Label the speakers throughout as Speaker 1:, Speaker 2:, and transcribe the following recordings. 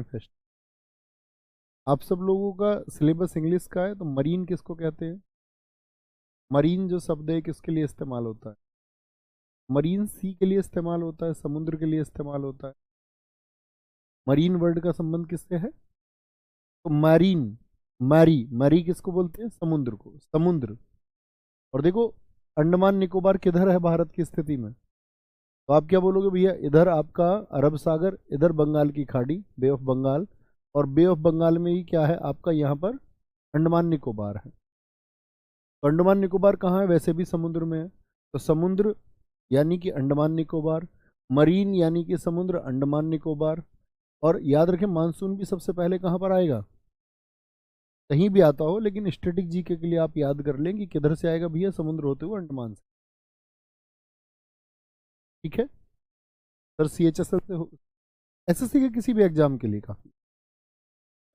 Speaker 1: Fest. आप सब लोगों का सिलेबस इंग्लिश का है, तो मरीन किसको कहते हैं? मरीन जो शब्द है किसके लिए इस्तेमाल होता है? मरीन सी के लिए इस्तेमाल होता है, समुद्र के लिए इस्तेमाल होता है। मरीन वर्ड का संबंध किससे है? तो मरीन, मरी, मरी किसको बोलते हैं? समुद्र को, समुद्र। और देखो, अंडमान निकोबार किधर है भारत की स्थिति में? तो आप क्या बोलोगे भैया? इधर आपका अरब सागर, इधर बंगाल की खाड़ी, बे ऑफ बंगाल, और बे ऑफ बंगाल में ही क्या है आपका? यहाँ पर अंडमान निकोबार है। तो अंडमान निकोबार कहाँ है? वैसे भी समुद्र में है। तो समुद्र यानी कि अंडमान निकोबार, मरीन यानी कि समुद्र, अंडमान निकोबार। और याद रखें, मानसून भी सबसे पहले कहाँ पर आएगा? कहीं भी आता हो, लेकिन स्टैटिक जीके के लिए आप याद कर लें कि किधर से आएगा भैया? समुद्र होते हुए अंडमान से। ठीक है सर, CHSL से हो, एसएससी के किसी भी एग्जाम के लिए काफी,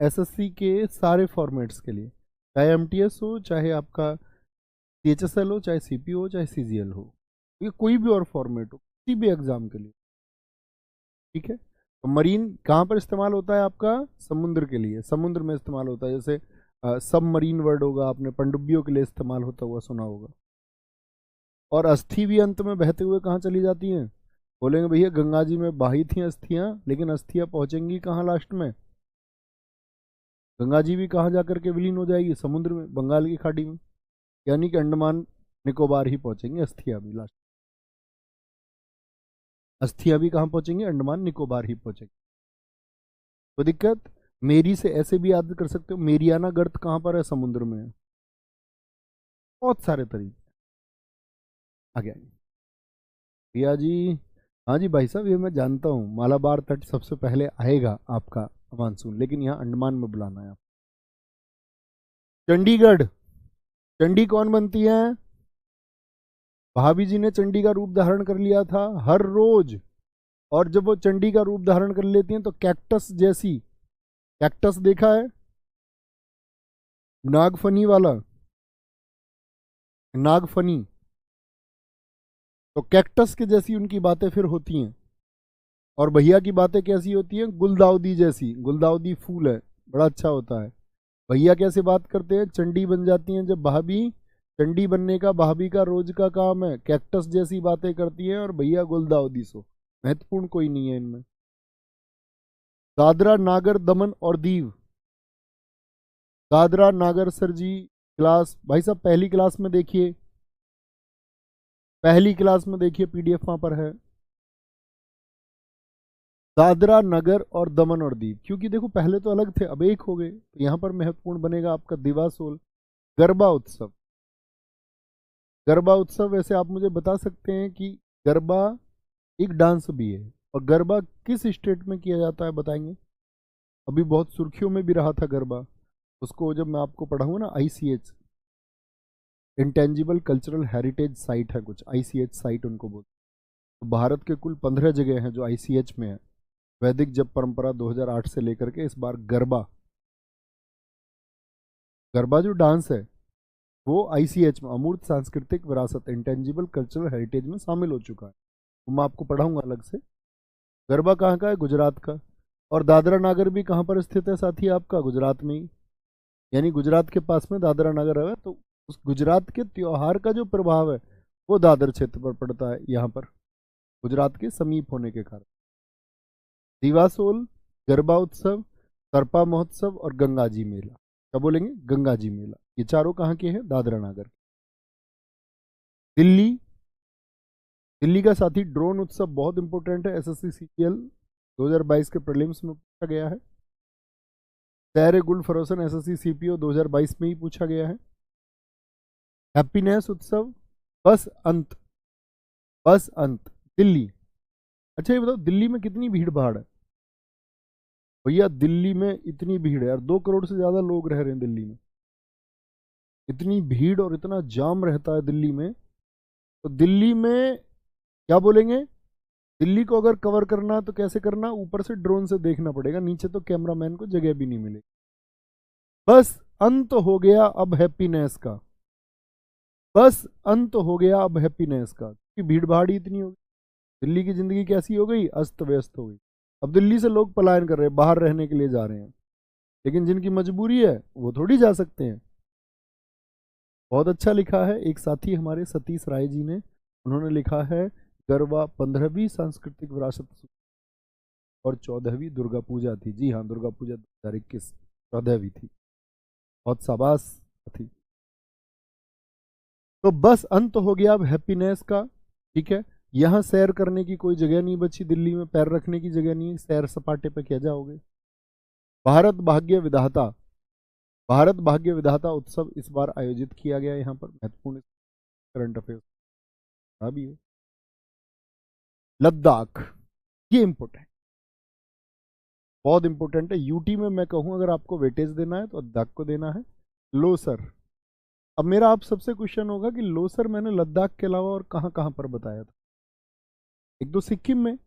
Speaker 1: एसएससी के सारे फॉर्मेट्स के लिए, चाहे एमटीएस हो, चाहे आपका CHSL हो, चाहे सीपीओ हो, चाहे सीजीएल हो, ये कोई भी और फॉर्मेट हो, किसी भी एग्जाम के लिए। ठीक है, तो मरीन कहाँ पर इस्तेमाल होता है आपका? समुद्र के लिए, समुद्र में इस्तेमाल होता है। जैसे सब मरीन वर्ड होगा, आपने पनडुब्बियों के लिए इस्तेमाल होता हुआ सुना होगा। और अस्थि भी अंत में बहते हुए कहाँ चली जाती हैं? बोलेंगे भैया गंगा जी में बही थी अस्थियां, लेकिन अस्थियां पहुंचेंगी कहाँ लास्ट में? गंगा जी भी कहाँ जाकर के विलीन हो जाएगी? समुद्र में, बंगाल की खाड़ी में, यानी कि अंडमान निकोबार ही पहुंचेंगे अस्थियां भी लास्ट। अस्थियां भी कहाँ पहुंचेंगी? अंडमान निकोबार ही पहुंचेंगी। तो दिक्कत, मेरी से ऐसे भी याद कर सकते हो, मेरियाना गर्त कहाँ पर है? समुद्र में है। बहुत सारे तरीके। आगे आगे भैया जी। हाँ जी भाई साहब, ये मैं जानता हूँ, मालाबार तट सबसे पहले आएगा आपका मानसून, लेकिन यहाँ अंडमान में बुलाना है आप। चंडीगढ़, चंडी कौन बनती है? भाभी जी ने चंडी का रूप धारण कर लिया था हर रोज। और जब वो चंडी का रूप धारण कर लेती हैं तो कैक्टस जैसी, कैक्टस देखा है? नागफनी वाला, नागफनी, तो कैक्टस के जैसी उनकी बातें फिर होती हैं। और भैया की बातें कैसी होती हैं? गुलदाउदी जैसी, गुलदाउदी फूल है, बड़ा अच्छा होता है। भैया कैसे बात करते हैं? चंडी बन जाती हैं जब भाभी, चंडी बनने का भाभी का रोज का काम है, कैक्टस जैसी बातें करती हैं, और भैया गुलदाउदी। सो महत्वपूर्ण कोई नहीं है इनमें। दादरा नागर दमन और दीव, दादरा नागर सर जी, क्लास भाई साहब पहली क्लास में देखिए, पहली क्लास में देखिए, पीडीएफ वहां पर है। दादरा नगर और दमन और दीव, क्योंकि देखो पहले तो अलग थे, अब एक हो गए, तो यहां पर महत्वपूर्ण बनेगा आपका दिवासोल। गरबा उत्सव, गरबा उत्सव वैसे आप मुझे बता सकते हैं कि गरबा एक डांस भी है, और गरबा किस स्टेट में किया जाता है बताएंगे? अभी बहुत सुर्खियों में भी रहा था गरबा, उसको जब मैं आपको पढ़ाऊंगा ना, ICH, intangible cultural heritage site है कुछ, ICH साइट उनको बोलते हैं। तो भारत के कुल 15 जगह हैं जो ICH में है। वैदिक जप परंपरा 2008 से लेकर के इस बार गरबा, गरबा जो डांस है वो ICH में, अमूर्त सांस्कृतिक विरासत, इंटेंजिबल कल्चरल हेरिटेज में शामिल हो चुका है। तो मैं आपको पढ़ाऊंगा अलग से। गरबा कहाँ का है? गुजरात का। और दादरा नागर भी कहाँ पर स्थित है साथी आपका? गुजरात में ही, यानी गुजरात के पास में दादरा नगर है। तो उस गुजरात के त्योहार का जो प्रभाव है वो दादर क्षेत्र पर पड़ता है, यहाँ पर गुजरात के समीप होने के कारण। दिवासोल, गरबा उत्सव, सरपा महोत्सव और गंगाजी मेला। क्या बोलेंगे? गंगाजी मेला। ये चारों कहाँ के हैं? दादरा नगर। दिल्ली, दिल्ली का साथी ड्रोन उत्सव बहुत इंपॉर्टेंट है, SSC CGL 2022 के प्रीलिम्स में पूछा गया है। सैर गुल फरोसन SSC CPO 2022 में ही पूछा गया है। हैप्पीनेस उत्सव, बस अंत, बस अंत, दिल्ली। अच्छा ये बताओ, दिल्ली में कितनी भीड़ भाड़ है? भैया दिल्ली में इतनी भीड़ है यार, 2 करोड़ से ज्यादा लोग रह रहे हैं दिल्ली में। इतनी भीड़ और इतना जाम रहता है दिल्ली में। तो दिल्ली में क्या बोलेंगे? दिल्ली को अगर कवर करना है तो कैसे करना? ऊपर से ड्रोन से देखना पड़ेगा, नीचे तो कैमरामैन को जगह भी नहीं मिलेगी। बस अंत हो गया अब हैप्पीनेस का, बस अंत हो गया अब हैप्पीनेस का, क्योंकि भीड़ भाड़ ही इतनी हो गई। दिल्ली की जिंदगी कैसी हो गई? अस्त व्यस्त हो गई। अब दिल्ली से लोग पलायन कर रहे हैं, बाहर रहने के लिए जा रहे हैं, लेकिन जिनकी मजबूरी है वो थोड़ी जा सकते हैं। बहुत अच्छा लिखा है एक साथी हमारे सतीश राय जी ने, उन्होंने लिखा है गरबा 15वीं सांस्कृतिक विरासत और 14वीं दुर्गा पूजा थी। जी हाँ, दुर्गा पूजा 2021 14वीं थी। बहुत शाबाश थी। तो बस अंत हो गया अब हैप्पीनेस का। ठीक है, यहाँ सैर करने की कोई जगह नहीं बची, दिल्ली में पैर रखने की जगह नहीं, सैर सपाटे पे क्या जाओगे। भारत भाग्य विधाता, भारत भाग्य विधाता उत्सव इस बार आयोजित किया गया यहाँ पर, महत्वपूर्ण करंट अफेयर्स भी है। लद्दाख, ये इंपॉर्टेंट, बहुत इंपॉर्टेंट है। यूटी में मैं कहूँ अगर आपको वेटेज देना है तो लद्दाख को देना है। लोसर, अब मेरा आप सबसे क्वेश्चन होगा कि लोसर मैंने लद्दाख के अलावा और कहाँ कहाँ पर बताया था। एक तो सिक्किम में,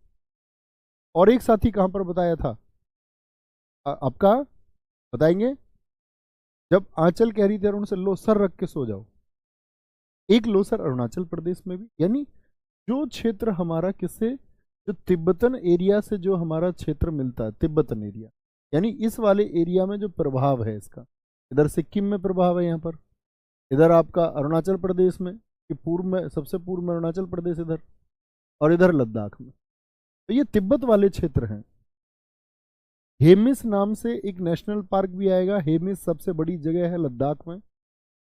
Speaker 1: और एक साथी कहाँ पर बताया था आपका, बताएंगे। जब आंचल कह रही थी अरुण से लो सर रख के सो जाओ, एक लोसर अरुणाचल प्रदेश में भी, यानी जो क्षेत्र हमारा किससे, जो तिब्बतन एरिया से जो हमारा क्षेत्र मिलता है, तिब्बतन एरिया, यानी इस वाले एरिया में जो प्रभाव है इसका, इधर सिक्किम में प्रभाव है यहाँ पर, इधर आपका अरुणाचल प्रदेश में, कि पूर्व में, सबसे पूर्व में अरुणाचल प्रदेश इधर, और इधर लद्दाख में, तो ये तिब्बत वाले क्षेत्र हैं। हेमिस नाम से एक नेशनल पार्क भी आएगा। हेमिस सबसे बड़ी जगह है लद्दाख में।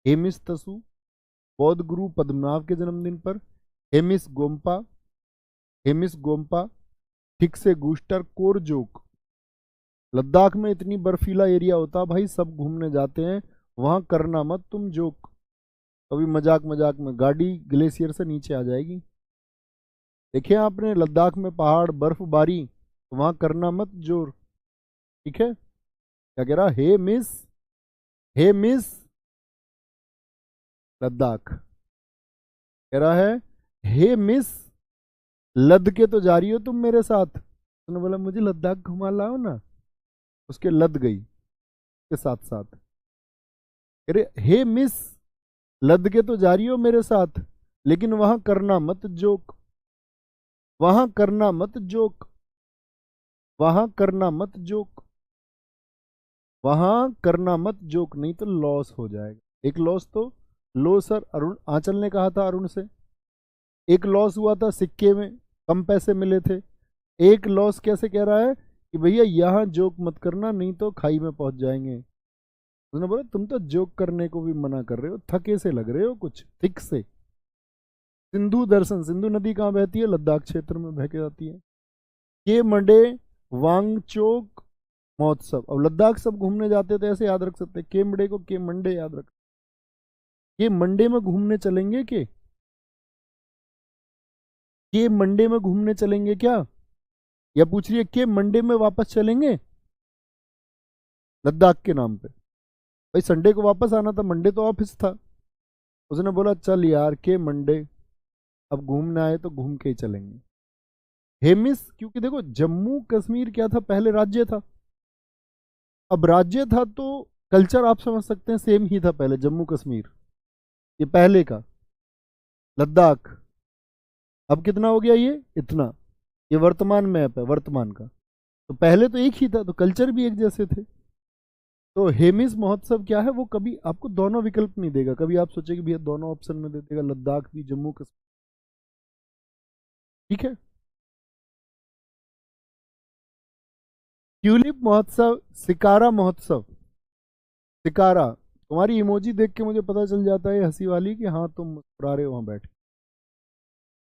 Speaker 1: हेमिस तसु, बौद्ध गुरु पद्मनाभ के जन्मदिन पर। हेमिस गोम्पा, हेमिस गोम्पा, ठीक से गूस्टर कोरजोक। लद्दाख में इतनी बर्फीला एरिया होता भाई, सब घूमने जाते हैं वहां, करना मत तुम जोक, कभी मजाक मजाक में गाड़ी ग्लेशियर से नीचे आ जाएगी। देखिए आपने लद्दाख में पहाड़ बर्फबारी, तो वहां करना मत जोर। ठीक है, क्या कह रहा, हे मिस, हे मिस लद्दाख, कह रहा है हे मिस लद के तो जा रही हो तुम मेरे साथ। उसने बोला मुझे लद्दाख घुमा लाओ ना, उसके लद गई के साथ साथ। अरे हे मिस लद के तो जा रही हो मेरे साथ, लेकिन वहां करना मत जोक, वहां करना मत जोक, वहां करना मत जोक, वहां करना मत जोक, नहीं तो लॉस हो जाएगा। एक लॉस तो लो सर अरुण आंचल ने कहा था अरुण से, एक लॉस हुआ था सिक्के में, कम पैसे मिले थे। एक लॉस कैसे कह रहा है कि भैया यहां जोक मत करना नहीं तो खाई में पहुंच जाएंगे। उसने बोला तुम तो जोक करने को भी मना कर रहे हो, थके से लग रहे हो कुछ, थिक से। सिंधु दर्शन, सिंधु नदी कहाँ बहती है, लद्दाख क्षेत्र में बह के जाती है। के मंडे वांगचोक महोत्सव, अब लद्दाख सब घूमने जाते थे ऐसे याद रख सकते, के मंडे को के मंडे याद रख, ये मंडे में घूमने चलेंगे के मंडे में घूमने चलेंगे क्या, या पूछ रही है के मंडे में वापस चलेंगे लद्दाख के नाम पे। भाई संडे को वापस आना था, मंडे तो ऑफिस था। उसने बोला चल यार के मंडे, अब घूमने आए तो घूम के ही चलेंगे। हेमिस, क्योंकि देखो जम्मू कश्मीर क्या था, पहले राज्य था, अब राज्य था तो कल्चर आप समझ सकते हैं सेम ही था पहले, जम्मू कश्मीर ये पहले का, लद्दाख अब कितना हो गया ये इतना, ये वर्तमान मैप है वर्तमान का, तो पहले तो एक ही था, तो कल्चर भी एक जैसे थे। तो हेमिस महोत्सव क्या है, वो कभी आपको दोनों विकल्प नहीं देगा, कभी आप सोचेंगे भैया दोनों ऑप्शन में दे देगा, लद्दाख भी जम्मू कश्मीर। ठीक है, ट्यूलिप महोत्सव, सिकारा महोत्सव, सिकारा, तुम्हारी इमोजी देख के मुझे पता चल जाता है हंसी वाली कि हाँ तुम मुस्कुरा रहे हो वहां बैठ।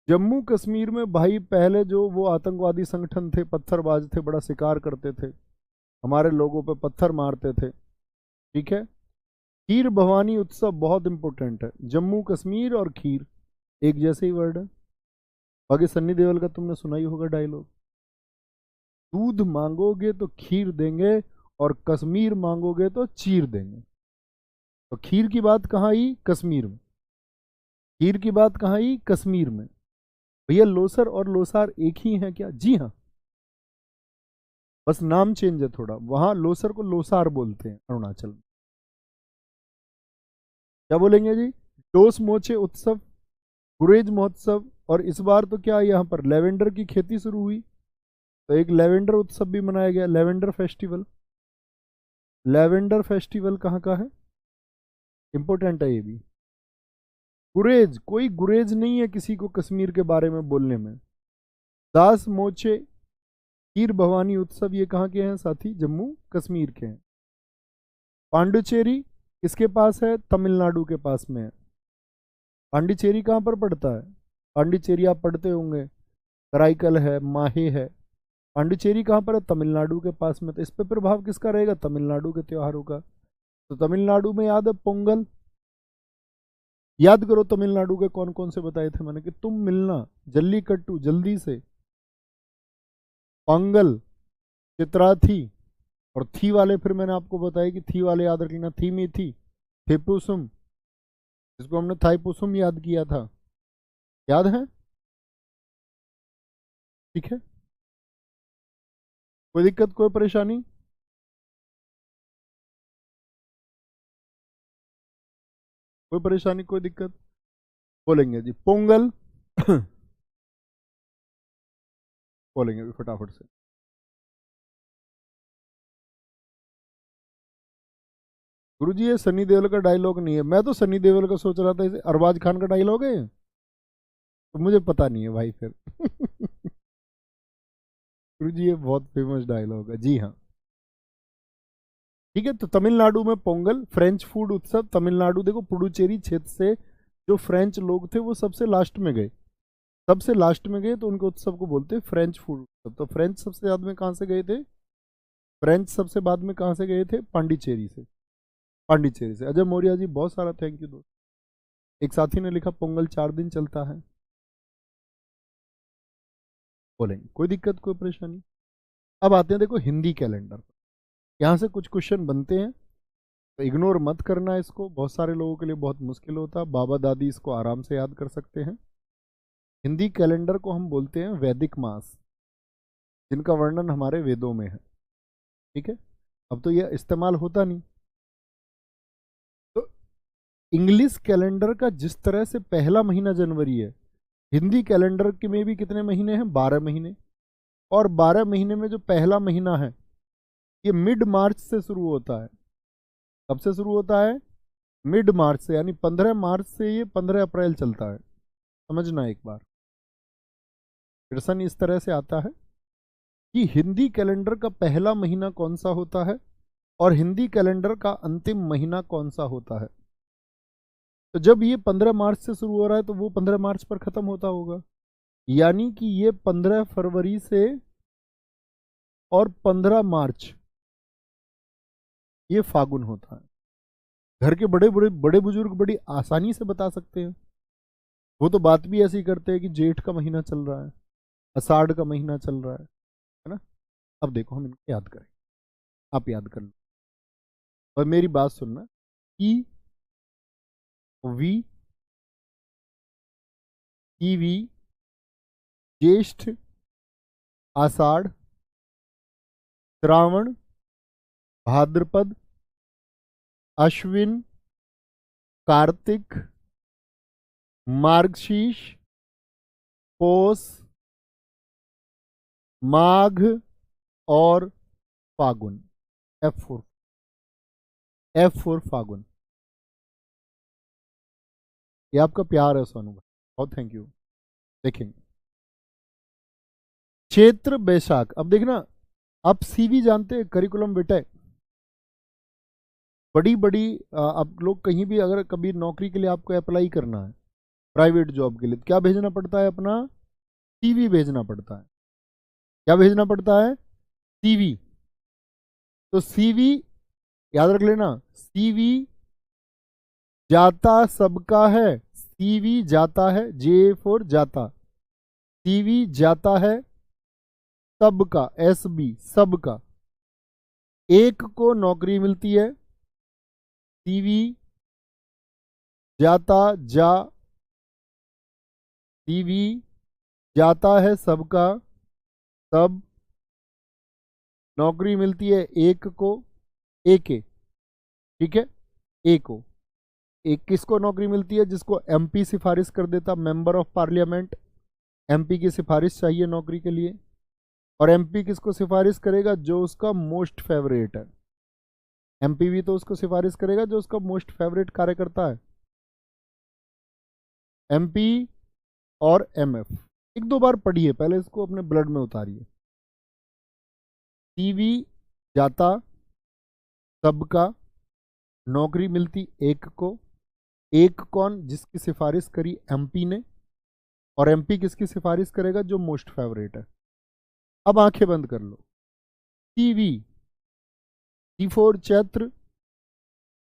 Speaker 1: जम्मू कश्मीर में भाई पहले जो वो आतंकवादी संगठन थे, पत्थरबाज थे, बड़ा शिकार करते थे, हमारे लोगों पे पत्थर मारते थे। ठीक है, खीर भवानी उत्सव बहुत इंपॉर्टेंट है, जम्मू कश्मीर और खीर एक जैसे ही वर्ड है। बाकी सन्नी देओल का तुमने सुना ही होगा डायलॉग, दूध मांगोगे तो खीर देंगे और कश्मीर मांगोगे तो चीर देंगे। तो खीर की बात कहाँ आई, कश्मीर में, खीर की बात कहाँ आई, कश्मीर में। भैया लोसर और लोसार एक ही है क्या, जी हाँ, बस नाम चेंज है थोड़ा, वहां लोसर को लोसार बोलते हैं अरुणाचल में। क्या बोलेंगे जी, डोस मोचे उत्सव, गुरेज महोत्सव, और इस बार तो क्या यहाँ पर लेवेंडर की खेती शुरू हुई, तो एक लेवेंडर उत्सव भी मनाया गया, लेवेंडर फेस्टिवल। लेवेंडर फेस्टिवल कहाँ का है, इंपॉर्टेंट है ये भी। गुरेज, कोई गुरेज नहीं है किसी को कश्मीर के बारे में बोलने में। दास मोचे खीर भवानी उत्सव, ये कहाँ के हैं साथी, जम्मू कश्मीर के हैं। पांडुचेरी किसके पास है, तमिलनाडु के पास में है। पांडिचेरी कहाँ पर पड़ता है, पांडिचेरी आप पढ़ते होंगे, कराईकल है, माहे है। पांडिचेरी कहाँ पर है, तमिलनाडु के पास में। तो इस पे प्रभाव किसका रहेगा, तमिलनाडु के त्योहारों का। तो तमिलनाडु में याद है पोंगल, याद करो तमिलनाडु के कौन कौन से बताए थे मैंने, कि तुम मिलना, जल्लीकट्टू जल्दी से, पोंगल, चित्राथी, और थी वाले फिर मैंने आपको बताया कि थी वाले याद रख लेना, थी में थी, थेपुसुम, जिसको हमने थाईपुसुम याद किया था, याद है, ठीक है। कोई दिक्कत, कोई परेशानी, कोई परेशानी, कोई दिक्कत, बोलेंगे जी पोंगल बोलेंगे भी फटाफट से। गुरुजी ये सनी देओल का डायलॉग नहीं है, मैं तो सनी देओल का सोच रहा था, इसे अरबाज खान का डायलॉग है, तो मुझे पता नहीं है भाई फिर गुरुजी ये बहुत फेमस डायलॉग है, जी हाँ। ठीक है, तो तमिलनाडु में पोंगल, फ्रेंच फूड उत्सव। तमिलनाडु देखो, पुडुचेरी क्षेत्र से जो फ्रेंच लोग थे वो सबसे लास्ट में गए, सबसे लास्ट में गए, तो उनके उत्सव को बोलते हैं फ्रेंच फूड उत्सव। तो फ्रेंच सबसे बाद में कहाँ से गए थे, फ्रेंच सबसे बाद में कहाँ से गए थे, पांडिचेरी से, पांडिचेरी से। अजय मौर्य जी बहुत सारा थैंक यू दोस्त। एक साथी ने लिखा पोंगल 4 दिन चलता है, बोलेंगे कोई दिक्कत, कोई परेशानी। अब आते हैं देखो हिंदी कैलेंडर, यहाँ से कुछ क्वेश्चन बनते हैं, तो इग्नोर मत करना इसको, बहुत सारे लोगों के लिए बहुत मुश्किल होता है, बाबा दादी इसको आराम से याद कर सकते हैं। हिंदी कैलेंडर को हम बोलते हैं वैदिक मास, जिनका वर्णन हमारे वेदों में है, ठीक है। अब तो यह इस्तेमाल होता नहीं। तो इंग्लिश कैलेंडर का जिस तरह से पहला महीना जनवरी है, हिंदी कैलेंडर के में भी कितने महीने हैं, 12 महीने। और 12 महीने में जो पहला महीना है ये मिड मार्च से शुरू होता है। कब से शुरू होता है, मिड मार्च से, यानी 15 मार्च से ये 15 अप्रैल चलता है। समझना एक बार, प्रश्न इस तरह से आता है कि हिंदी कैलेंडर का पहला महीना कौन सा होता है और हिंदी कैलेंडर का अंतिम महीना कौन सा होता है। तो जब ये 15 मार्च से शुरू हो रहा है तो वो 15 मार्च पर खत्म होता होगा, यानी कि ये 15 फरवरी से और 15 मार्च ये फागुन होता है। घर के बड़े बड़े बड़े बुजुर्ग बड़ी आसानी से बता सकते हैं, वो तो बात भी ऐसी करते हैं कि जेठ का महीना चल रहा है, आषाढ़ का महीना चल रहा है ना। अब देखो हम इनको याद करें, आप याद कर लो और मेरी बात सुनना, ई वी, ईवी, ज्येष्ठ, आषाढ़, श्रावण, भाद्रपद, अश्विन, कार्तिक, मार्गशीर्ष, पौष, माघ और फागुन। F4, F4 फागुन। ये आपका प्यार है सोनू भाई, बहुत थैंक यू। देखेंगे क्षेत्र बैशाख। अब देखना, आप सीवी जानते हैं, करिकुलम विटाe, बड़ी बड़ी आप लोग कहीं भी अगर कभी नौकरी के लिए आपको अप्लाई करना है प्राइवेट जॉब के लिए, तो क्या भेजना पड़ता है, अपना सीवी भेजना पड़ता है। क्या भेजना पड़ता है, सीवी। तो सीवी याद रख लेना, सीवी जाता सबका है, सीवी जाता है, जे फॉर जाता, सीवी जाता है सबका, SB सबका, एक को नौकरी मिलती है, सीवी जाता जा, सीवी जाता है सबका, सब नौकरी मिलती है एक को, एक, ठीक है, एक को, एक किसको नौकरी मिलती है, जिसको MP सिफारिश कर देता, मेंबर ऑफ पार्लियामेंट, MP की सिफारिश चाहिए नौकरी के लिए, और एमपी किसको सिफारिश करेगा? जो उसका मोस्ट फेवरेट है। एमपी भी तो उसको सिफारिश करेगा जो उसका मोस्ट फेवरेट कार्यकर्ता है। एमपी और एमएफ एक दो बार पढ़िए, पहले इसको अपने ब्लड में उतारिए। सीवी जाता सबका, नौकरी मिलती एक को। एक कौन? जिसकी सिफारिश करी एमपी ने, और एमपी किसकी सिफारिश करेगा? जो मोस्ट फेवरेट है। अब आंखें बंद कर लो। सीवी, सी4 चैत्र,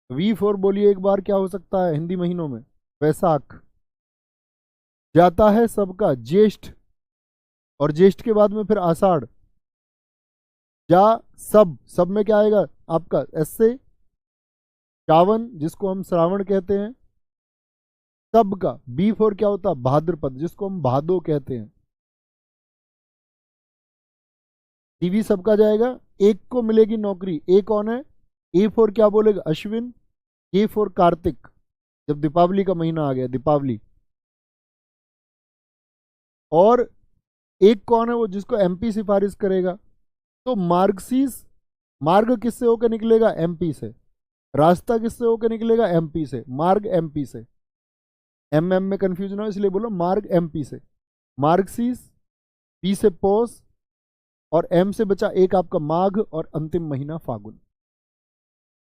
Speaker 1: वी4 बोलिए एक बार क्या हो सकता है हिंदी महीनों में? वैशाख। जाता है सबका ज्येष्ठ, और ज्येष्ठ के बाद में फिर आषाढ़। जा सब, सब में क्या आएगा आपका? एस से श्रावण, जिसको हम श्रावण कहते हैं। सब का बी4 क्या होता है? भाद्रपद, जिसको हम भादो कहते हैं। टीवी सबका जाएगा, एक को मिलेगी नौकरी। ए कौन है? ए4 क्या बोलेगा? अश्विन। ए4 कार्तिक, जब दीपावली का महीना आ गया, दीपावली। और एक कौन है वो जिसको एमपी सिफारिश करेगा? तो मार्गशीर्ष, मार्ग किससे होकर निकलेगा? एमपी से। रास्ता किससे होकर निकलेगा? एमपी से। मार्ग एमपी से। एम में कंफ्यूजन हो इसलिए बोलो मार्ग एमपी से। मार्गशीर्ष, पी से पौष, और एम से बचा एक आपका माघ, और अंतिम महीना फागुन।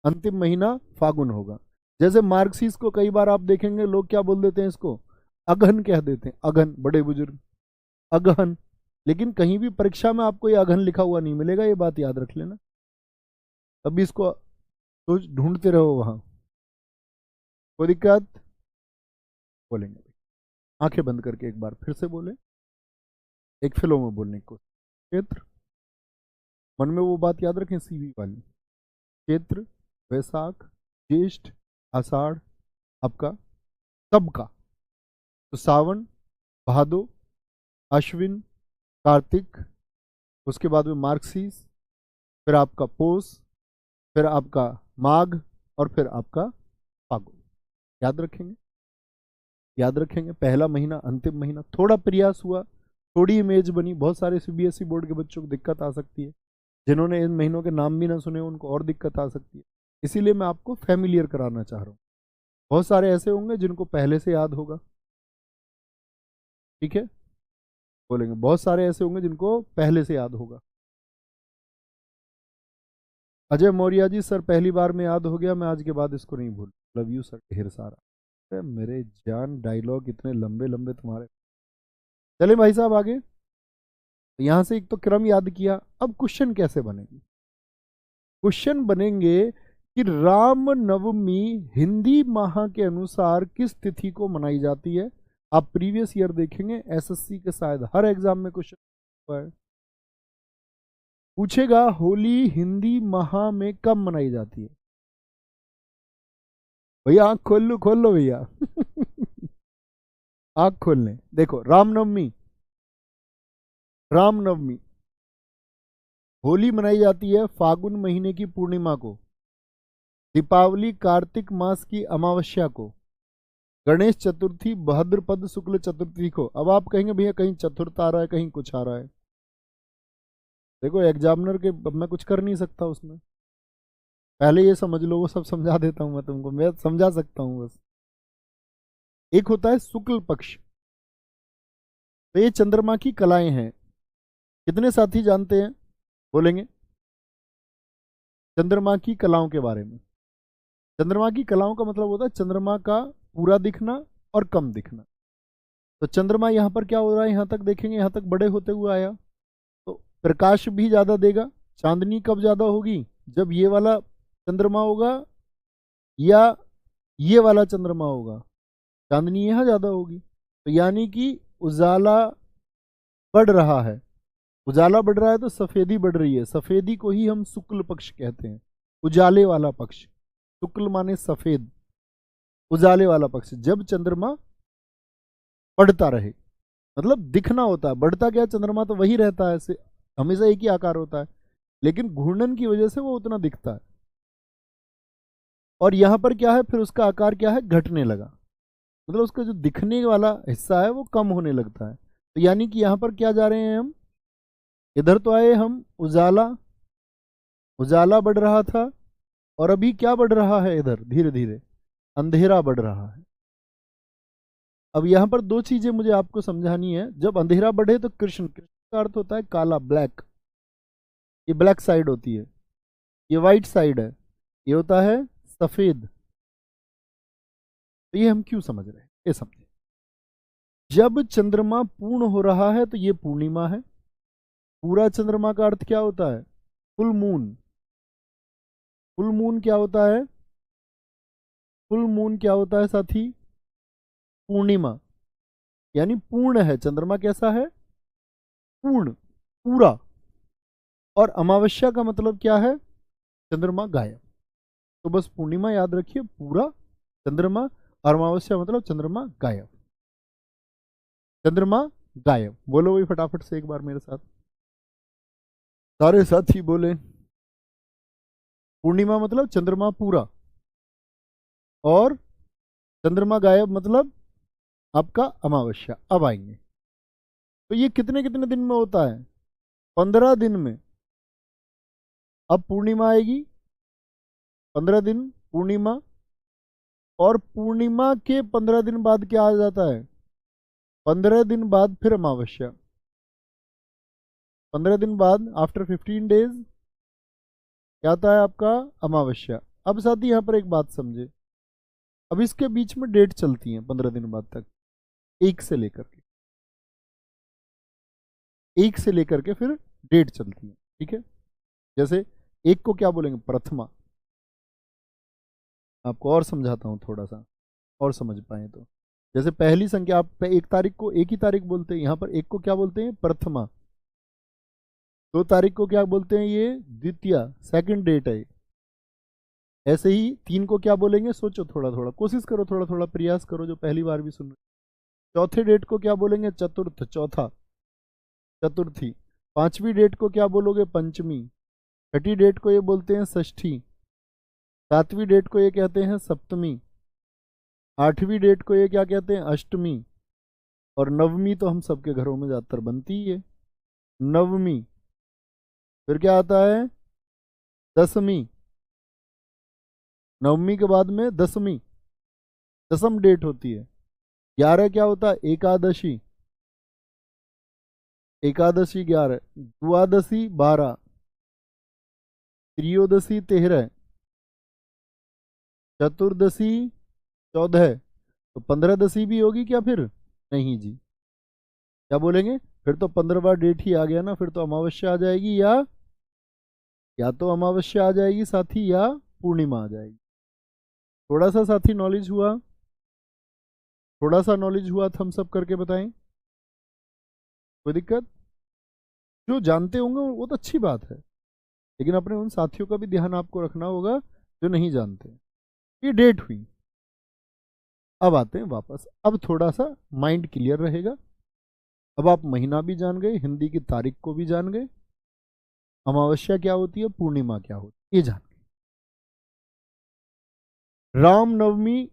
Speaker 1: अंतिम महीना फागुन होगा। जैसे मार्गशीर्ष को कई बार आप देखेंगे लोग क्या बोल देते हैं? इसको अगहन कह देते हैं। अगहन, बड़े बुजुर्ग अगहन। लेकिन कहीं भी परीक्षा में आपको ये अगहन लिखा हुआ नहीं मिलेगा, ये बात याद रख लेना। अभी इसको तो ढूंढते रहो वहां, कोई दिक्कत? बोलेंगे आंखें बंद करके एक बार फिर से बोले, एक फ्लो में बोलने की कोशिश। क्षेत्र, मन में वो बात याद रखें सीवी वाली। क्षेत्र, वैशाख, ज्येष्ठ, आषाढ़, आपका सबका। तो सावन, भादो, अश्विन, कार्तिक, उसके बाद में मार्गशीर्ष, फिर आपका पौष, फिर आपका माघ, और फिर आपका फागुन। याद रखेंगे? याद रखेंगे। पहला महीना, अंतिम महीना। थोड़ा प्रयास हुआ, थोड़ी इमेज बनी। बहुत सारे सीबीएसई बोर्ड के बच्चों को दिक्कत आ सकती है, जिन्होंने इन महीनों के नाम भी ना सुने उनको और दिक्कत आ सकती है। इसीलिए मैं आपको फैमिलियर कराना चाह रहा हूँ। बहुत सारे ऐसे होंगे जिनको पहले से याद होगा, ठीक है? बोलेंगे बहुत सारे ऐसे होंगे जिनको पहले से याद होगा। अजय मौर्य जी, सर पहली बार में याद हो गया, मैं आज के बाद इसको नहीं भूल। लव यू सर, ढेर सारा। अरे मेरे जान, डायलॉग इतने लंबे लंबे तुम्हारे। चले भाई साहब आगे। यहां से एक तो क्रम याद किया, अब क्वेश्चन कैसे बनेंगे? क्वेश्चन बनेंगे कि राम नवमी हिंदी माह के अनुसार किस तिथि को मनाई जाती है। आप प्रीवियस ईयर देखेंगे, एसएससी के शायद हर एग्जाम में क्वेश्चन हुआ है। पूछेगा होली हिंदी माह में कब मनाई जाती है? भैया आंख खोल लो भैया आंख खोल लें। देखो, रामनवमी, रामनवमी होली मनाई जाती है फागुन महीने की पूर्णिमा को। दीपावली कार्तिक मास की अमावस्या को। गणेश चतुर्थी भाद्रपद शुक्ल चतुर्थी को। अब आप कहेंगे भैया कहीं चतुर्थ आ रहा है, कहीं कुछ आ रहा है। देखो एग्जामिनर के, मैं कुछ कर नहीं सकता उसमें। पहले ये समझ लो, वो सब समझा देता हूं मैं तुमको, मैं समझा सकता हूं बस। एक होता है शुक्ल पक्ष, तो ये चंद्रमा की कलाएं हैं। कितने साथी जानते हैं? बोलेंगे चंद्रमा की कलाओं के बारे में। चंद्रमा की कलाओं का मतलब होता है चंद्रमा का पूरा दिखना और कम दिखना। तो चंद्रमा यहां पर क्या हो रहा है, यहां तक देखेंगे, यहां तक बड़े होते हुए आया, तो प्रकाश भी ज्यादा देगा। चांदनी कब ज्यादा होगी? जब ये वाला चंद्रमा होगा या ये वाला चंद्रमा होगा, चांदनी यहां ज्यादा होगी। तो यानी कि उजाला बढ़ रहा है। उजाला बढ़ रहा है तो सफेदी बढ़ रही है। सफेदी को ही हम शुक्ल पक्ष कहते हैं, उजाले वाला पक्ष। शुक्ल माने सफेद, उजाले वाला पक्ष। जब चंद्रमा बढ़ता रहे, मतलब दिखना होता है। बढ़ता क्या, चंद्रमा तो वही रहता है, हमेशा एक ही आकार होता है, लेकिन घूर्णन की वजह से वो उतना दिखता है। और यहां पर क्या है, फिर उसका आकार क्या है, घटने लगा। मतलब उसका जो दिखने वाला हिस्सा है वो कम होने लगता है। तो यानी कि यहां पर क्या जा रहे हैं हम, इधर तो आए हम, उजाला, उजाला बढ़ रहा था, और अभी क्या बढ़ रहा है इधर धीरे धीरे, अंधेरा बढ़ रहा है। अब यहां पर दो चीजें मुझे आपको समझानी है। जब अंधेरा बढ़े तो कृष्ण, कृष्ण का अर्थ होता है काला, ब्लैक, ये ब्लैक साइड होती है, ये वाइट साइड है, ये होता है सफेद। तो ये हम क्यों समझ रहे हैं, ये समझे। जब चंद्रमा पूर्ण हो रहा है तो ये पूर्णिमा है। पूरा चंद्रमा का अर्थ क्या होता है, फुल मून। फुल मून क्या होता है, फुल मून क्या होता है साथी, पूर्णिमा, यानी पूर्ण है चंद्रमा। कैसा है, पूर्ण, पूरा। और अमावस्या का मतलब क्या है, चंद्रमा गायब। तो बस पूर्णिमा याद रखिए, पूरा चंद्रमा, और अमावस्या मतलब चंद्रमा गायब। चंद्रमा गायब, बोलो वही फटाफट से एक बार मेरे साथ, सारे साथी बोले। पूर्णिमा मतलब चंद्रमा पूरा, और चंद्रमा गायब मतलब आपका अमावस्या। अब आएंगे, तो ये कितने कितने दिन में होता है, 15 दिन में। अब पूर्णिमा आएगी, 15 दिन पूर्णिमा, और पूर्णिमा के 15 दिन बाद क्या आ जाता है, 15 दिन बाद फिर अमावस्या। 15 दिन बाद आफ्टर 15 डेज क्या आता है आपका, अमावस्या। अब साथी यहां पर एक बात समझे, अब इसके बीच में डेट चलती है 15 दिन बाद तक, एक से लेकर के, एक से लेकर के फिर डेट चलती है, ठीक है। जैसे एक को क्या बोलेंगे, प्रथमा। आपको और समझाता हूं थोड़ा सा, और समझ पाए तो। जैसे पहली संख्या, आप एक तारीख को एक ही तारीख बोलते हैं, यहां पर एक को क्या बोलते हैं, प्रथमा। 2 तारीख को क्या बोलते हैं, ये द्वितीया, सेकंड डेट है। ऐसे ही 3 को क्या बोलेंगे, सोचो थोड़ा थोड़ा, कोशिश करो, थोड़ा थोड़ा प्रयास करो जो पहली बार भी सुन रहे। चौथे डेट को क्या बोलेंगे, चतुर्थ, चौथा, चतुर्थी। 5वीं डेट को क्या बोलोगे, पंचमी। छठी डेट को ये बोलते हैं षष्ठी। 7वीं डेट को ये कहते हैं सप्तमी। 8वीं डेट को ये क्या कहते हैं, अष्टमी। और नवमी तो हम सबके घरों में ज्यादातर बनती ही है, नवमी। फिर क्या आता है, दसवीं। नवमी के बाद में दसवीं, दसम डेट होती है। 11 क्या होता है, एकादशी, एकादशी 11। द्वादशी 12, त्रयोदशी 13, चतुर्दशी 14। तो 15दशी भी होगी क्या फिर, नहीं जी। क्या बोलेंगे, फिर तो 15वां डेट ही आ गया ना, फिर तो अमावस्या आ जाएगी, या तो अमावस्या आ जाएगी साथी, या पूर्णिमा आ जाएगी। थोड़ा सा साथी नॉलेज हुआ, थोड़ा सा नॉलेज हुआ तो हम सब करके बताएं, कोई दिक्कत। जो जानते होंगे वो तो अच्छी बात है, लेकिन अपने उन साथियों का भी ध्यान आपको रखना होगा जो नहीं जानते। ये डेट हुई। अब आते हैं वापस, अब थोड़ा सा माइंड क्लियर रहेगा। अब आप महीना भी जान गए, हिंदी की तारीख को भी जान गए, अमावस्या क्या होती है, पूर्णिमा क्या होती है ये जान गए। रामनवमी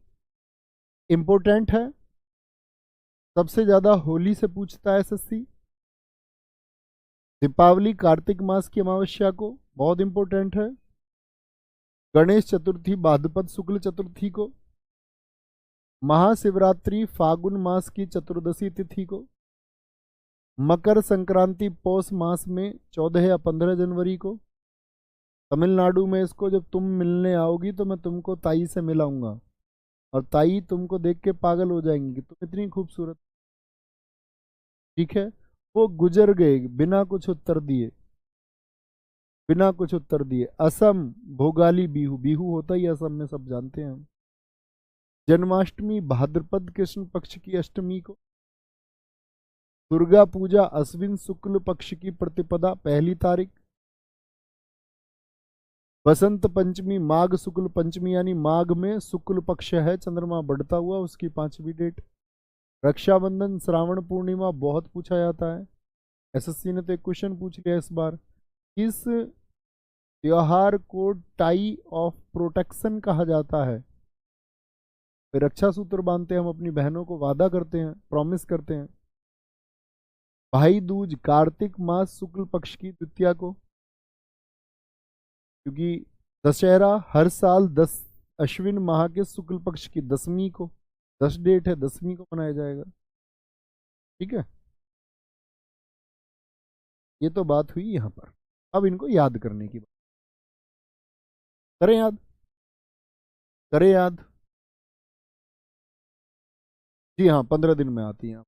Speaker 1: इंपॉर्टेंट है, सबसे ज्यादा होली से पूछता है एसएससी। दीपावली कार्तिक मास की अमावस्या को, बहुत इंपॉर्टेंट है। गणेश चतुर्थी भाद्रपद शुक्ल चतुर्थी को। महाशिवरात्रि फागुन मास की चतुर्दशी तिथि को। मकर संक्रांति पौष मास में 14 या 15 जनवरी को। तमिलनाडु में इसको जब तुम मिलने आओगी तो मैं तुमको ताई से मिलाऊंगा, और ताई तुमको देख के पागल हो जाएंगी कि तुम इतनी खूबसूरत, ठीक है। वो गुजर गए बिना कुछ उत्तर दिए, बिना कुछ उत्तर दिए। असम भोगाली बिहू, बिहू होता ही असम में, सब जानते हैं हम। जन्माष्टमी भाद्रपद कृष्ण पक्ष की अष्टमी को। दुर्गा पूजा अश्विन शुक्ल पक्ष की प्रतिपदा 1 तारीख। बसंत पंचमी माघ शुक्ल पंचमी, यानी माघ में शुक्ल पक्ष है, चंद्रमा बढ़ता हुआ, उसकी 5वीं डेट। रक्षाबंधन श्रावण पूर्णिमा, बहुत पूछा जाता है। एसएससी ने तो एक क्वेश्चन पूछ लिया इस बार, किस त्योहार को टाई ऑफ प्रोटेक्शन कहा जाता है। रक्षा सूत्र बांधते हैं हम अपनी बहनों को, वादा करते हैं, प्रॉमिस करते हैं। भाई दूज कार्तिक मास शुक्ल पक्ष की द्वितीया को, क्योंकि दशहरा हर साल 10 अश्विन माह के शुक्ल पक्ष की दसवीं को, 10 डेट है, दसवीं को मनाया जाएगा। ठीक है, ये तो बात हुई यहां पर। अब इनको याद करने की बात करें, याद करें, याद। जी हाँ, 15 दिन में आती हैं।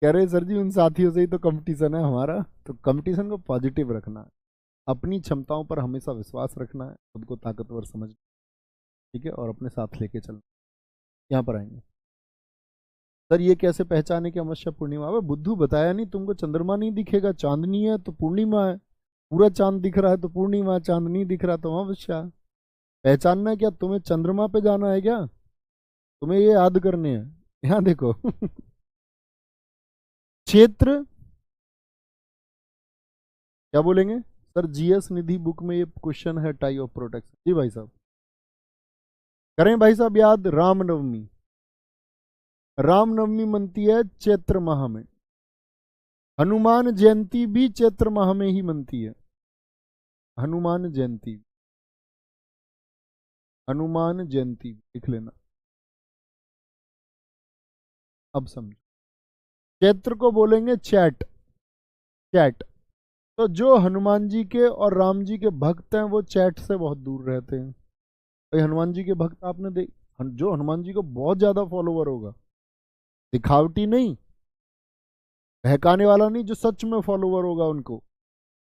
Speaker 1: कह रहे सर जी उन साथियों से ही तो कंपटीशन है हमारा, तो कंपटीशन को पॉजिटिव रखना है, अपनी क्षमताओं पर हमेशा विश्वास रखना है, खुद को ताकतवर समझना। ठीक है, और अपने साथ लेके चलना। यहाँ पर आएंगे सर, ये कैसे पहचाने कि अमावस्या पूर्णिमा? अबे बुद्धू, बताया नहीं तुमको? चंद्रमा नहीं दिखेगा, चांदनी है तो पूर्णिमा है, पूरा चांद दिख रहा है तो पूर्णिमा, चांद नहीं दिख रहा तो अमावस्या। पहचानना है क्या? तुम्हें चंद्रमा पे जाना है क्या? तुम्हें ये याद करने हैं। यहाँ देखो। क्षेत्र क्या बोलेंगे सर? जीएस निधि बुक में ये क्वेश्चन है, टाई ऑफ प्रोटेक्शन। जी भाई साहब, करें भाई साहब याद। रामनवमी, रामनवमी मनती है चैत्र माह में। हनुमान जयंती भी चैत्र माह में ही मनती है। हनुमान जयंती, हनुमान जयंती लिख लेना। अब समझो, चैत्र को बोलेंगे चैट, चैट। तो जो हनुमान जी के और राम जी के भक्त हैं वो चैट से बहुत दूर रहते हैं। भाई हनुमान जी के भक्त आपने देख, जो हनुमान जी को बहुत ज्यादा फॉलोवर होगा, दिखावटी नहीं, बहकाने वाला नहीं, जो सच में फॉलोवर होगा उनको,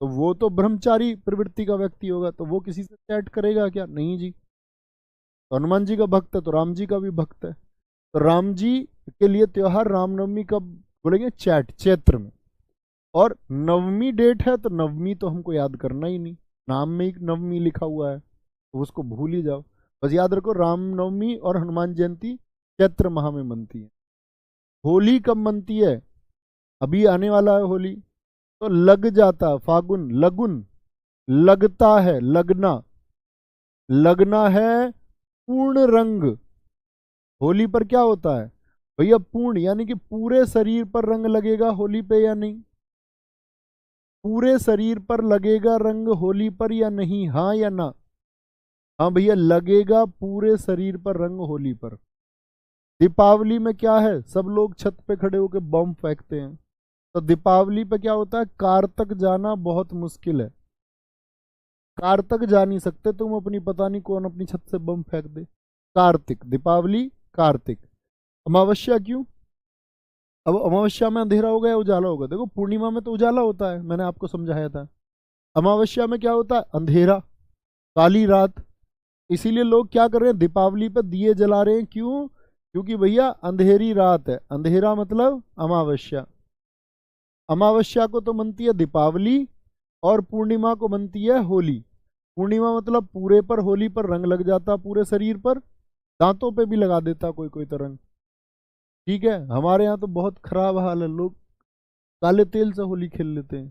Speaker 1: तो वो तो ब्रह्मचारी प्रवृत्ति का व्यक्ति होगा, तो वो किसी से चैट करेगा क्या? नहीं जी। तो हनुमान जी का भक्त है तो राम जी का भी भक्त है, तो राम जी के लिए त्योहार रामनवमी कब बोलेंगे? चैट, चैत्र में। और नवमी डेट है तो नवमी तो हमको याद करना ही नहीं, नाम में ही नवमी लिखा हुआ है, तो उसको भूल ही जाओ। बस याद रखो, रामनवमी और हनुमान जयंती चैत्र माह में मनती है। होली कब मनती है? अभी आने वाला है होली, तो लग जाता, फागुन, लगुन, लगता है, लगना, लगना है पूर्ण रंग। होली पर क्या होता है भैया? पूर्ण, यानी कि पूरे शरीर पर रंग लगेगा होली पे या नहीं? पूरे शरीर पर लगेगा रंग होली पर या नहीं? हाँ या ना? हाँ भैया, लगेगा पूरे शरीर पर रंग होली पर। दीपावली में क्या है? सब लोग छत पे खड़े होकर बम फेंकते हैं, तो दीपावली पे क्या होता है? कार तक जाना बहुत मुश्किल है, कार तक जा नहीं सकते तुम अपनी, पता नहीं कौन अपनी छत से बम फेंक दे। कार्तिक, दीपावली कार्तिक। अमावस्या क्यों? अब अमावस्या में अंधेरा होगा या उजाला होगा? देखो पूर्णिमा में तो उजाला होता है, मैंने आपको समझाया था। अमावस्या में क्या होता है? अंधेरा, काली रात। इसीलिए लोग क्या कर रहे हैं? दीपावली पर दिए जला रहे हैं। क्यों? क्योंकि भैया अंधेरी रात है, अंधेरा मतलब अमावस्या। अमावस्या को तो मनती है दीपावली, और पूर्णिमा को मनती है होली। पूर्णिमा मतलब पूरे पर, होली पर रंग लग जाता पूरे शरीर पर, दांतों पे भी लगा देता कोई कोई तो रंग। ठीक है, हमारे यहाँ तो बहुत खराब हाल है, लोग काले तेल से होली खेल लेते हैं,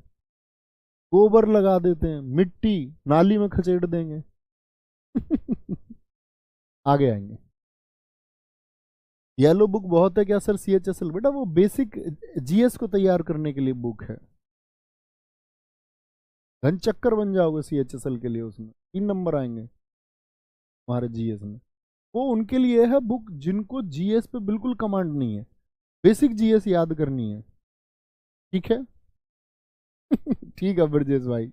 Speaker 1: गोबर लगा देते हैं, मिट्टी नाली में खसेड़ देंगे। आगे आएंगे। येलो बुक बहुत है क्या सर? CHSL बेटा वो बेसिक जीएस को तैयार करने के लिए बुक है, घन चक्कर बन जाओगे CHSL के लिए, उसमें 3 नंबर आएंगे हमारे जीएस में। वो उनके लिए है बुक जिनको जीएस पे बिल्कुल कमांड नहीं है, बेसिक जीएस याद करनी है। ठीक है। ठीक है ब्रजेश भाई,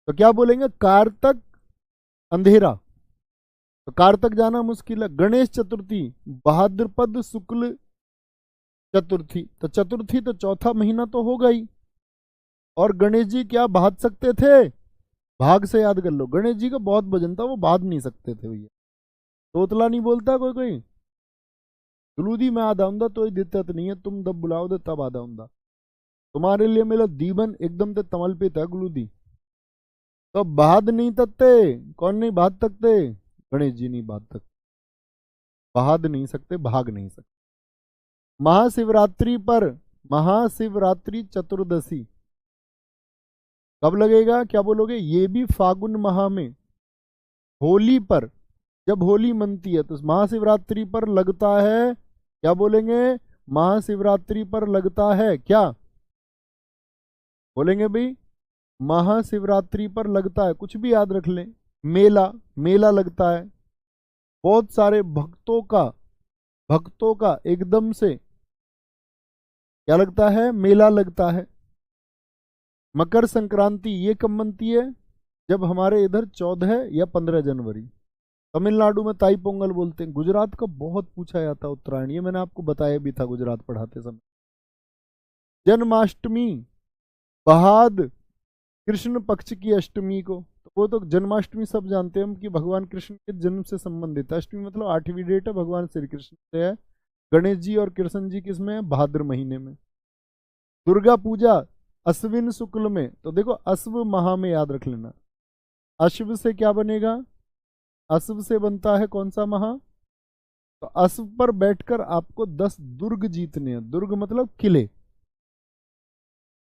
Speaker 1: तो क्या बोलेंगे? कार तक अंधेरा, तो कार तक जाना मुश्किल है। गणेश चतुर्थी भाद्रपद शुक्ल चतुर्थी, तो चतुर्थी तो चौथा महीना तो होगा ही। और गणेश जी क्या भाग सकते थे? भाग से याद कर लो, गणेश जी का बहुत वजन था, वो भाग नहीं सकते थे भैया। तोतला नहीं बोलता कोई कोई, गुलूदी मैं आधा हूं तो दिक्कत नहीं है, तुम जब बुलाओ दे तब आधा हूं। तुम्हारे लिए मेरा दीवन एकदम ते तमल पे था गुलूदी, तो बाध नहीं तकते। कौन नहीं बाध तकते? गणेश जी नहीं बाध तक, बाध नहीं सकते, भाग नहीं सकते। महाशिवरात्रि पर, महाशिवरात्रि चतुर्दशी कब लगेगा? क्या बोलोगे? ये भी फागुन माह में, होली पर। जब होली मनती है तो महाशिवरात्रि पर लगता है, क्या बोलेंगे? महाशिवरात्रि पर लगता है क्या बोलेंगे भाई? महाशिवरात्रि पर लगता है, कुछ भी याद रख लें। मेला, मेला लगता है। बहुत सारे भक्तों का एकदम से क्या लगता है? मेला लगता है। मकर संक्रांति ये कब मनती है? जब हमारे इधर 14 या 15 जनवरी। तमिलनाडु में ताई पोंगल बोलते हैं। गुजरात का बहुत पूछा जाता है उत्तरायण, ये मैंने आपको बताया भी था गुजरात पढ़ाते समय। जन्माष्टमी, बहाद कृष्ण पक्ष की अष्टमी को, तो वो तो जन्माष्टमी सब जानते हैं हम कि भगवान कृष्ण के जन्म से संबंधित है। अष्टमी मतलब 8वीं डेट है, भगवान श्री कृष्ण से है। गणेश जी और कृष्ण जी किसमें है? भाद्र महीने में। दुर्गा पूजा अश्विन शुक्ल में, तो देखो अश्व माह में याद रख लेना। अश्व से क्या बनेगा? अश्व से बनता है कौन सा माह? तो अश्व पर बैठकर आपको 10 दुर्ग जीतने हैं। दुर्ग मतलब किले।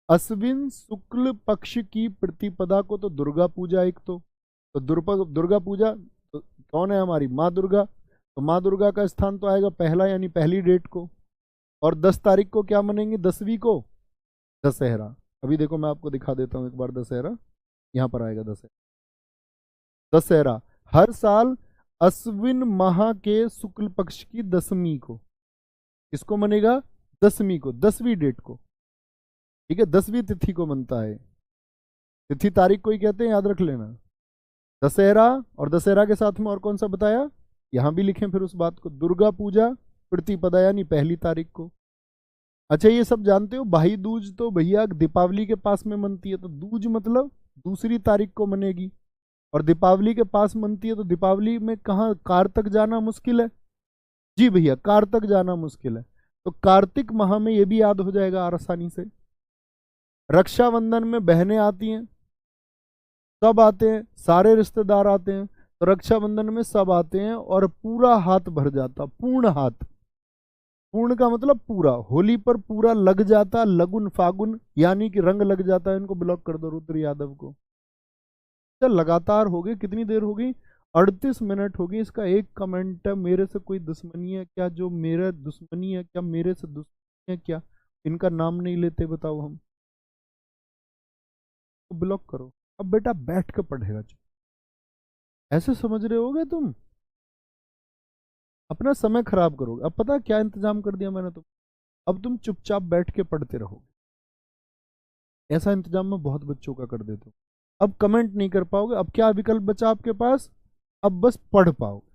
Speaker 1: अश्विन शुक्ल पक्ष की प्रतिपदा को तो दुर्गा पूजा एक तो दुर्गा पूजा तो कौन है? हमारी माँ दुर्गा। तो माँ दुर्गा का स्थान तो आएगा पहला, यानी पहली डेट को। और 10 तारीख को क्या मनेंगे? 10वीं को दशहरा। अभी देखो मैं आपको दिखा देता हूँ एक बार दशहरा। यहाँ पर आएगा दशहरा। दशहरा हर साल अश्विन माह के शुक्ल पक्ष की 10वीं को। किसको मनेगा? 10वीं को, 10वीं डेट को। ठीक है, 10वीं तिथि को मनता है। तिथि तारीख को ही कहते हैं, याद रख लेना। दशहरा, और दशहरा के साथ में और कौन सा बताया? यहां भी लिखें फिर उस बात को। दुर्गा पूजा प्रतिपदा यानी पहली तारीख को। अच्छा ये सब जानते हो? भाई दूज तो भैया दीपावली के पास में मनती है, तो दूज मतलब दूसरी तारीख को मनेगी। और दीपावली के पास मनती है, तो दीपावली में कहाँ कार तक जाना मुश्किल है? जी भैया, कार तक जाना मुश्किल है, तो कार्तिक माह में ये भी याद हो जाएगा आसानी से। रक्षाबंधन में बहनें आती हैं, सब आते हैं, सारे रिश्तेदार आते हैं। तो रक्षाबंधन में सब आते हैं और पूरा हाथ भर जाता, पूर्ण हाथ। पूर्ण का मतलब पूरा। होली पर पूरा लग जाता, लगुन फागुन यानी कि रंग लग जाता है। इनको ब्लॉक कर दो, रुद्र यादव को। चल लगातार हो गई, कितनी देर हो गई? 38 मिनट हो गई। इसका एक कमेंट है, मेरे से कोई दुश्मनी है क्या? जो मेरा दुश्मनी है क्या? मेरे से दुश्मनी है क्या? इनका नाम नहीं लेते, बताओ हम तो ब्लॉक करो। अब बेटा बैठ के पढ़ेगा। ऐसे समझ रहे होगे तुम? अपना समय खराब करोगे। अब पता क्या इंतजाम कर दिया मैंने? तुम अब तुम चुपचाप बैठ के पढ़ते रहोगे। ऐसा इंतजाम मैं बहुत बच्चों का कर देता हूँ। अब कमेंट नहीं कर पाओगे। अब क्या विकल्प बचा आपके पास? अब बस पढ़ पाओगे।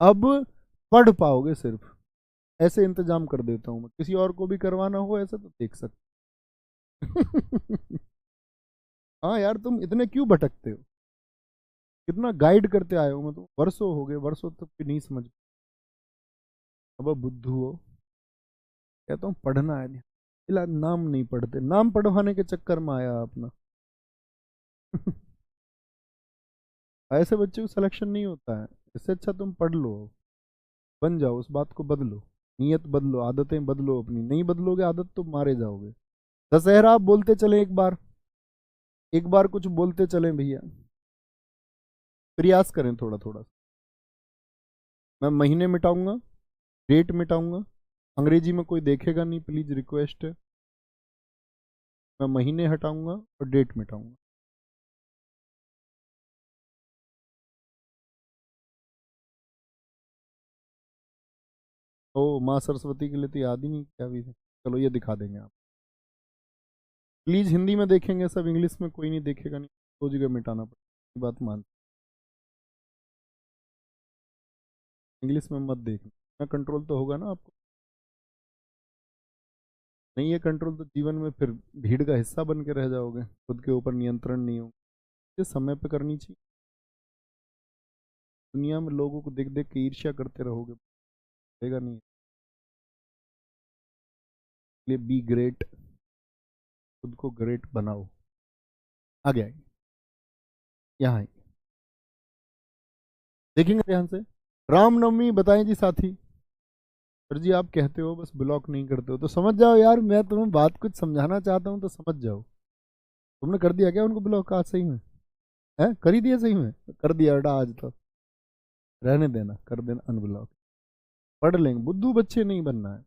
Speaker 1: अब पढ़ पाओगे सिर्फ। ऐसे इंतजाम कर देता हूँ मैं। किसी और को भी करवाना हो ऐसा तो देख सकते। हाँ यार, तुम इतने क्यों भटकते हो? कितना गाइड करते आए हो मैं तुम, वर्षों हो गए, वर्षों तक भी नहीं समझ। अब बुद्धू हो। कहता हूँ पढ़ना है, इला नाम नहीं पढ़ते, नाम पढ़वाने के चक्कर में आया अपना। ऐसे बच्चे को सिलेक्शन नहीं होता है। इससे अच्छा तुम पढ़ लो, बन जाओ, उस बात को बदलो। नियत बदलो, आदतें बदलो अपनी। नहीं बदलोगे आदत तो मारे जाओगे। दशहरा आप बोलते चले, एक बार कुछ बोलते चले भैया। प्रयास करें थोड़ा थोड़ा। मैं महीने मिटाऊंगा, डेट मिटाऊंगा। अंग्रेजी में कोई देखेगा नहीं, प्लीज रिक्वेस्ट है। मैं महीने हटाऊंगा और डेट मिटाऊंगा। ओ माँ सरस्वती के लिए तो याद ही नहीं क्या भी। चलो ये दिखा देंगे आप। प्लीज हिंदी में देखेंगे सब, इंग्लिश में कोई नहीं देखेगा। नहीं दो जगह मिटाना पड़ेगा, बात मान। इंग्लिश में मत देखना, कंट्रोल तो होगा ना आपको। नहीं है कंट्रोल तो जीवन में फिर भीड़ का हिस्सा बन के रह जाओगे, खुद के ऊपर नियंत्रण नहीं हो। ये समय पे करनी चाहिए। दुनिया में लोगों को देख देख के ईर्ष्या करते रहोगे, होगा नहीं। इसलिए बी ग्रेट, खुद को ग्रेट बनाओ। आ गया यहाँ देखेंगे ध्यान से। रामनवमी बताएं जी साथी। सर जी आप कहते हो बस ब्लॉक नहीं करते हो, तो समझ जाओ यार, मैं तुम्हें बात कुछ समझाना चाहता हूँ तो समझ जाओ। तुमने कर दिया क्या उनको ब्लॉक? आज सही में है? कर ही दिया सही में? कर दिया बेटा आज तो। रहने देना, कर देना अनब्लॉक, पढ़ लेंगे, बुद्धू बच्चे नहीं बनना है।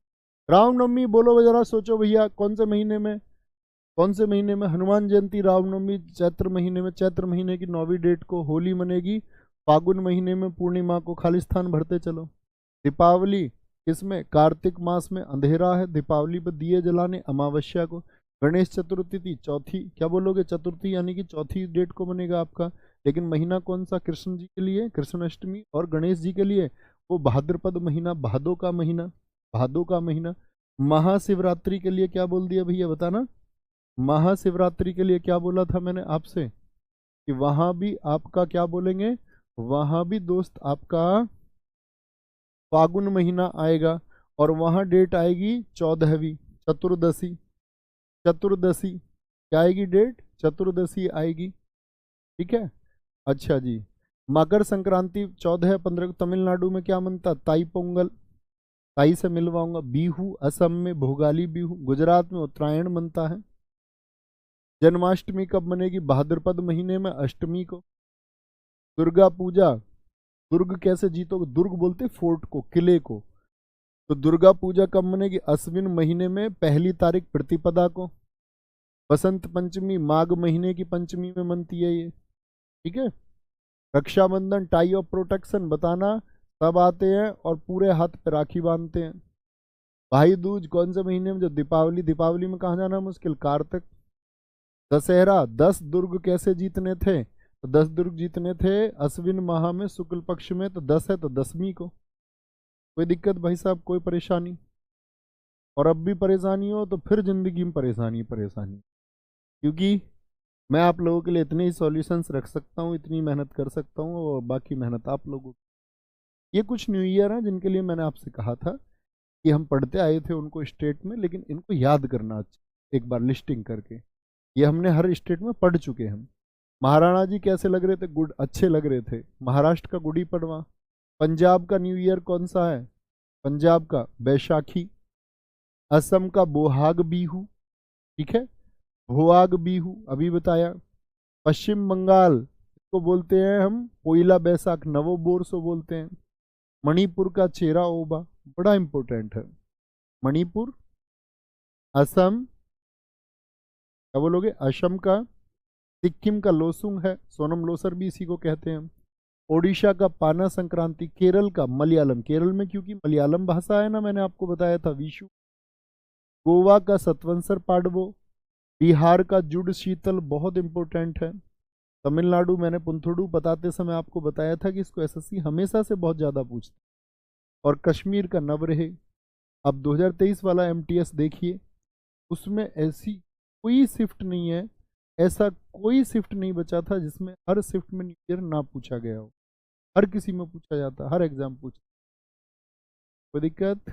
Speaker 1: रामनवमी बोलो जरा, सोचो भैया कौन से महीने में, कौन से महीने में? हनुमान जयंती रामनवमी चैत्र महीने में, चैत्र महीने की 9वीं डेट को होली मनेगी, फागुन महीने में पूर्णिमा को खालिस्तान भरते चलो। दीपावली किसमें? कार्तिक मास में अंधेरा है, दीपावली पर दिए जलाने, अमावस्या को। गणेश चतुर्थी चौथी, क्या बोलोगे? चतुर्थी यानी कि चौथी डेट को बनेगा आपका। लेकिन महीना कौन सा? कृष्ण जी के लिए कृष्णाष्टमी, और गणेश जी के लिए वो भाद्रपद महीना, भादो का महीना, भादो का महीना। महाशिवरात्रि के लिए क्या बोल दिया भैया बताना? महाशिवरात्रि के लिए क्या बोला था मैंने आपसे कि वहां भी आपका क्या बोलेंगे? वहां भी दोस्त आपका फागुन महीना आएगा, और वहां डेट आएगी 14वीं, चतुर्दशी। चतुर्दशी क्या आएगी डेट? चतुर्दशी आएगी, ठीक है। अच्छा जी, मकर संक्रांति 14 या 15 को तमिलनाडु में क्या मनता? ताई पोंगल, ताई से मिलवाऊंगा। बिहू असम में भोगाली बिहू, गुजरात में उत्तरायण मनता है। जन्माष्टमी कब मनेगी? भाद्रपद महीने में अष्टमी को। दुर्गा पूजा, दुर्ग कैसे जीतोगे? दुर्ग बोलते फोर्ट को, किले को। तो दुर्गा पूजा कब मनेगी? अश्विन महीने में 1 तारीख प्रतिपदा को। बसंत पंचमी माघ महीने की पंचमी में मनती है ये, ठीक है। रक्षाबंधन टाई ऑफ प्रोटेक्शन बताना, सब आते हैं और पूरे हाथ पे राखी बांधते हैं। भाई दूज कौन से महीने में? जो दीपावली, दीपावली में कहाँ जाना मुश्किल? कार्तिक। दशहरा 10 दुर्ग कैसे जीतने थे? तो 10 दुर्ग जीतने थे अश्विन माह में शुक्ल पक्ष में, तो 10 है तो 10वीं को। कोई दिक्कत भाई साहब? कोई परेशानी? और अब भी परेशानी हो तो फिर जिंदगी में परेशानी परेशानी, क्योंकि मैं आप लोगों के लिए इतने ही सॉल्यूशंस रख सकता हूँ, इतनी मेहनत कर सकता हूँ, और बाकी मेहनत आप लोगों की। ये कुछ न्यू ईयर है जिनके लिए मैंने आपसे कहा था कि हम पढ़ते आए थे उनको स्टेट में, लेकिन इनको याद करना एक बार लिस्टिंग करके। ये हमने हर स्टेट में पढ़ चुके हैं हम। महाराणा जी कैसे लग रहे थे? गुड, अच्छे लग रहे थे। महाराष्ट्र का गुड़ी पड़वा। पंजाब का न्यू ईयर कौन सा है? पंजाब का बैसाखी। असम का बोहाग बीहू, ठीक है, भोआग बीहू अभी बताया। पश्चिम बंगाल को बोलते हैं हम पोइला बैसाख, नवो बोरसो बोलते हैं। मणिपुर का चेरा ओबा, बड़ा इंपॉर्टेंट है। मणिपुर, असम, क्या बोलोगे? असम का। सिक्किम का लोसुंग है, सोनम लोसर भी इसी को कहते हैं। ओडिशा का पाना संक्रांति। केरल का मलयालम, केरल में क्योंकि मलयालम भाषा है ना, मैंने आपको बताया था, विशु। गोवा का सतवंसर पाडवो। बिहार का जुड़ शीतल, बहुत इंपॉर्टेंट है। तमिलनाडु मैंने पुंथुडू बताते समय आपको बताया था कि इसको एसएससी हमेशा से बहुत ज़्यादा पूछता। और कश्मीर का नवरेह। अब 2023 वाला एमटीएस देखिए, उसमें ऐसी कोई शिफ्ट नहीं है, ऐसा कोई शिफ्ट नहीं बचा था जिसमें हर शिफ्ट में न्यू ईयर ना पूछा गया हो। हर किसी में पूछा जाता, हर एग्जाम पूछा। कोई दिक्कत?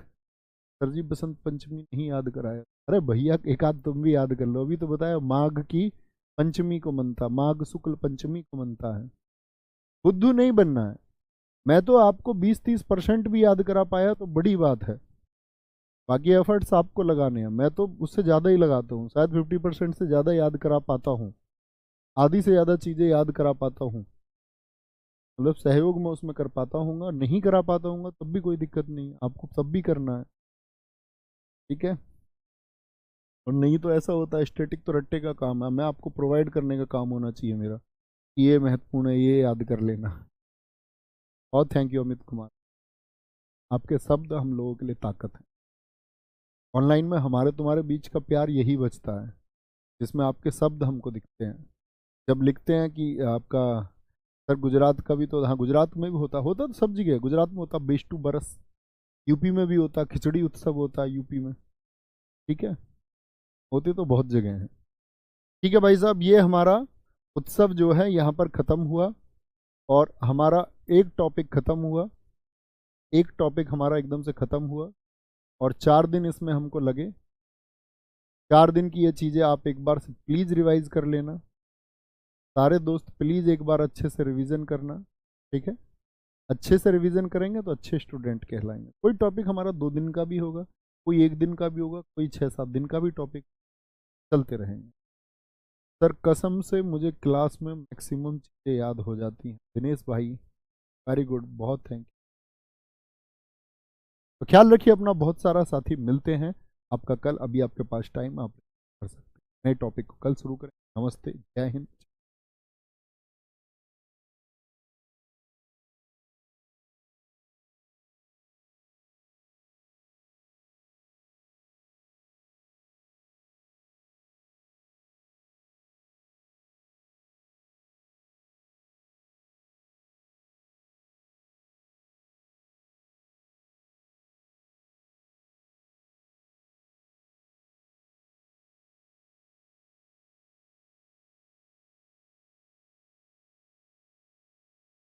Speaker 1: सर जी बसंत पंचमी नहीं याद कराया। अरे भैया एक आध तुम भी याद कर लो, अभी तो बताया माघ की पंचमी को मनता, माघ शुक्ल पंचमी को मनता है। बुद्धू नहीं बनना है। मैं तो आपको 20-30% भी याद करा पाया तो बड़ी बात है, बाकी एफर्ट्स आपको लगाने हैं। मैं तो उससे ज़्यादा ही लगाता हूँ, शायद 50% से ज़्यादा याद करा पाता हूँ, आधी से ज़्यादा चीज़ें याद करा पाता हूँ। मतलब सहयोग मैं उसमें कर पाता हूँ, नहीं करा पाता हूँ तब भी कोई दिक्कत नहीं, आपको तब भी करना है, ठीक है। और नहीं तो ऐसा होता है स्टैटिक तो रट्टे का काम है, मैं आपको प्रोवाइड करने का काम होना चाहिए मेरा कि ये महत्वपूर्ण है, ये याद कर लेना। और थैंक यू अमित कुमार, आपके शब्द हम लोगों के लिए ताकत है। ऑनलाइन में हमारे तुम्हारे बीच का प्यार यही बचता है, जिसमें आपके शब्द हमको दिखते हैं। जब लिखते हैं कि आपका सर गुजरात का भी, तो हाँ गुजरात में भी होता होता तो सब जगह, गुजरात में होता बेस्टू बरस, यूपी में भी होता खिचड़ी उत्सव होता है यूपी में, ठीक है, होते तो बहुत जगह हैं। ठीक है भाई साहब, ये हमारा उत्सव जो है यहाँ पर ख़त्म हुआ, और हमारा एक टॉपिक ख़त्म हुआ, एक टॉपिक हमारा एकदम से ख़त्म हुआ, और 4 दिन इसमें हमको लगे। 4 दिन की ये चीज़ें आप एक बार से प्लीज़ रिवाइज कर लेना, सारे दोस्त प्लीज़ एक बार अच्छे से रिवीजन करना, ठीक है। अच्छे से रिवीजन करेंगे तो अच्छे स्टूडेंट कहलाएंगे। कोई टॉपिक हमारा 2 दिन का भी होगा, कोई 1 दिन का भी होगा, कोई 6-7 दिन का भी टॉपिक चलते रहेंगे। सर कसम से मुझे क्लास में मैक्सिमम चीज़ें याद हो जाती हैं दिनेश भाई, वेरी गुड, बहुत थैंक यू। तो ख्याल रखिए अपना, बहुत सारा साथी, मिलते हैं आपका कल। अभी आपके पास टाइम, आप कर सकते हैं। नए टॉपिक को कल शुरू करें। नमस्ते, जय हिंद।